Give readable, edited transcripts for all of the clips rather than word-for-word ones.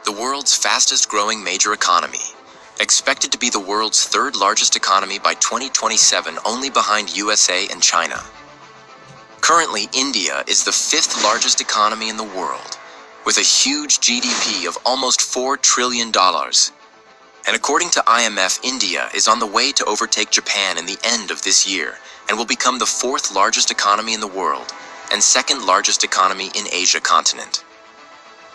the world's fastest growing major economy, expected to be the world's third largest economy by 2027, only behind USA and China. Currently, India is the fifth largest economy in the world, with a huge GDP of almost $4 trillion. And according to IMF, India is on the way to overtake Japan in the end of this year and will become the fourth largest economy in the world and second largest economy in Asia continent.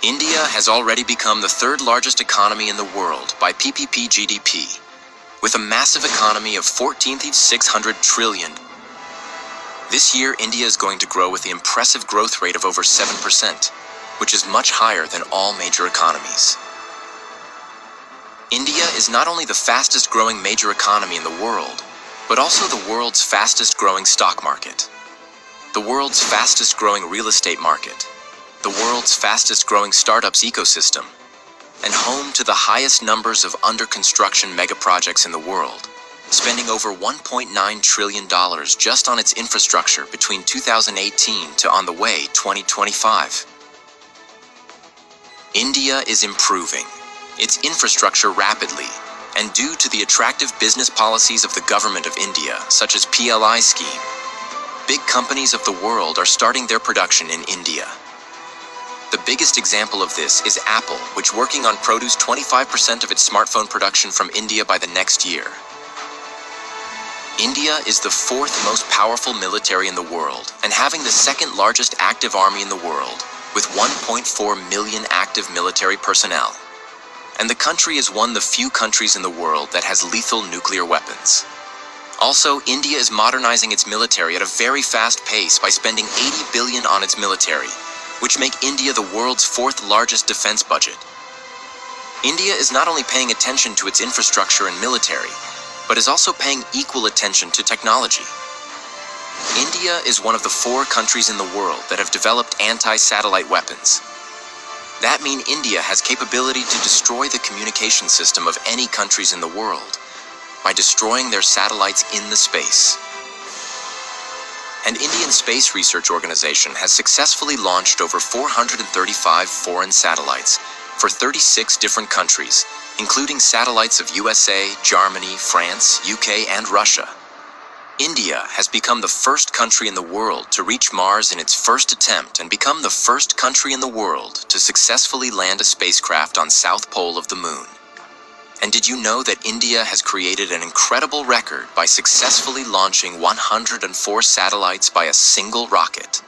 India has already become the third largest economy in the world by PPP GDP, with a massive economy of 14,600 trillion. This year, India is going to grow with the impressive growth rate of over 7%, which is much higher than all major economies. India is not only the fastest growing major economy in the world, but also the world's fastest growing stock market, the world's fastest growing real estate market, the world's fastest growing startups ecosystem, and home to the highest numbers of under construction mega projects in the world, spending over $1.9 trillion just on its infrastructure between 2018 to on the way 2025. India is improving its infrastructure rapidly, and due to the attractive business policies of the government of India, such as PLI scheme, big companies of the world are starting their production in India. The biggest example of this is Apple, which working on produce 25% of its smartphone production from India by the next year. India is the fourth most powerful military in the world and having the second largest active army in the world, with 1.4 million active military personnel. And the country is one of the few countries in the world that has lethal nuclear weapons. Also, India is modernizing its military at a very fast pace by spending $80 billion on its military, which make India the world's fourth largest defense budget. India is not only paying attention to its infrastructure and military, but is also paying equal attention to technology. India is one of the 4 countries in the world that have developed anti-satellite weapons. That means India has capability to destroy the communication system of any countries in the world by destroying their satellites in the space. An Indian Space Research Organization has successfully launched over 435 foreign satellites for 36 different countries, including satellites of USA, Germany, France, UK, and Russia. India has become the first country in the world to reach Mars in its first attempt and become the first country in the world to successfully land a spacecraft on South Pole of the Moon. And did you know that India has created an incredible record by successfully launching 104 satellites by a single rocket?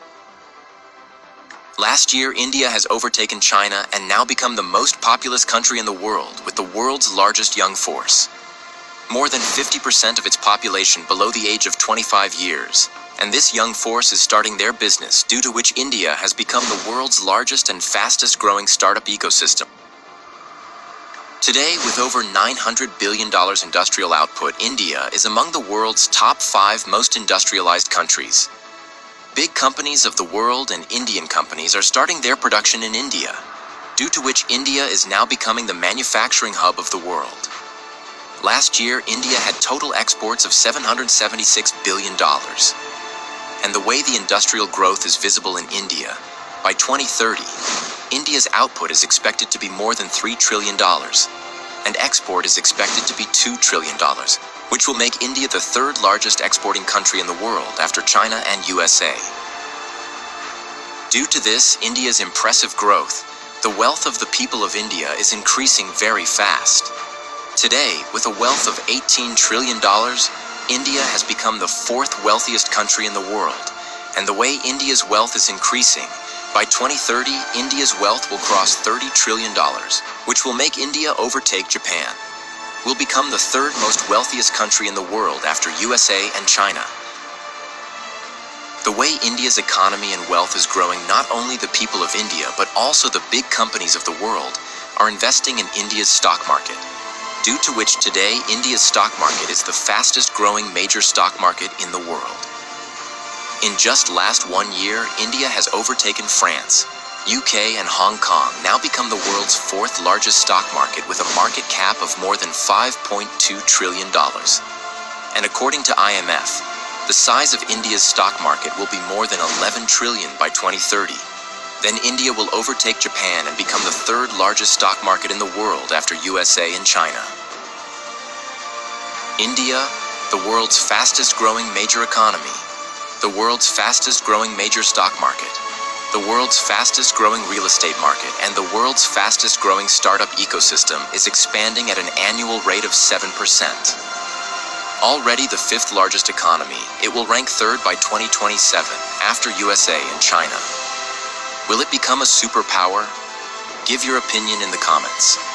Last year, India has overtaken China and now become the most populous country in the world with the world's largest young force. More than 50% of its population below the age of 25 years, and this young force is starting their business, due to which India has become the world's largest and fastest growing startup ecosystem. Today, with over $900 billion industrial output, India is among the world's top 5 most industrialized countries. Big companies of the world and Indian companies are starting their production in India, due to which India is now becoming the manufacturing hub of the world. Last year, India had total exports of $776 billion. And the way the industrial growth is visible in India, by 2030, India's output is expected to be more than $3 trillion, and export is expected to be $2 trillion, which will make India the third largest exporting country in the world after China and USA. Due to this, India's impressive growth, the wealth of the people of India is increasing very fast. Today, with a wealth of $18 trillion, India has become the 4th wealthiest country in the world, and the way India's wealth is increasing, by 2030, India's wealth will cross $30 trillion, which will make India overtake Japan. We'll become the 3rd most wealthiest country in the world after USA and China. The way India's economy and wealth is growing, not only the people of India, but also the big companies of the world are investing in India's stock market, due to which today India's stock market is the fastest growing major stock market in the world. In just last 1 year, India has overtaken France, UK, and Hong Kong, now become the world's 4th largest stock market with a market cap of more than $5.2 trillion. And according to IMF, the size of India's stock market will be more than 11 trillion by 2030. Then India will overtake Japan and become the third largest stock market in the world after USA and China. India, the world's fastest growing major economy, the world's fastest growing major stock market, the world's fastest growing real estate market, and the world's fastest growing startup ecosystem is expanding at an annual rate of 7%. Already the fifth largest economy, it will rank third by 2027 after USA and China. Will it become a superpower? Give your opinion in the comments.